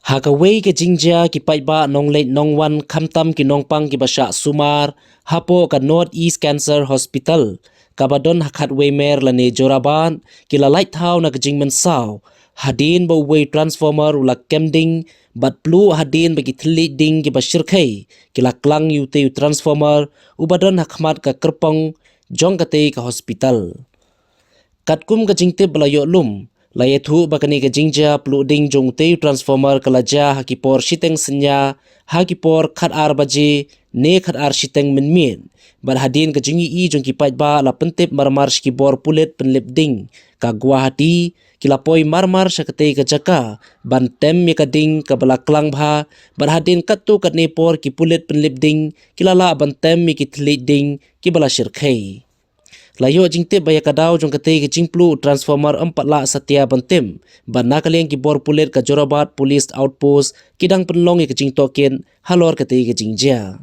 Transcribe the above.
Hakaway ke jingja ki paiba nong late nong wan khamtam ki nongpang ki basha sumar hapo ka North East Cancer Hospital kabadon hakat wemer lane joraban ki la light thau na jingmen saw hadin bo way transformer ula kemding bat plu hadin bagi thli ding ki bashir khai ki la klang yute transformer ubadon hakmat ka kerpong jong kate ka hospital katkum ka jingte balayo lum layethu bakani ka jingja pluding jong te transformer kalaja hakipor siteng senya hakipor khat ar baje ne khat ar siteng min bar hadin ka jingi I jong ki ba la pentep marmar ki bor pulet penlip ding ka Guwahati kilapoi marmar sakate ka jaka ban tem me ka ding ka bala klang bha bar hadin kattu kat ne por ki pulet penlip ding kilala ban tem me ki thli ding ki bala shirkhai layo jingte baya kadau jong kate ki jingplu transformer 4 la satya bantim bana kaleng ki bor pulet ka jorabat police outpost kidang penlong ki jingtoken halor kate ki jingja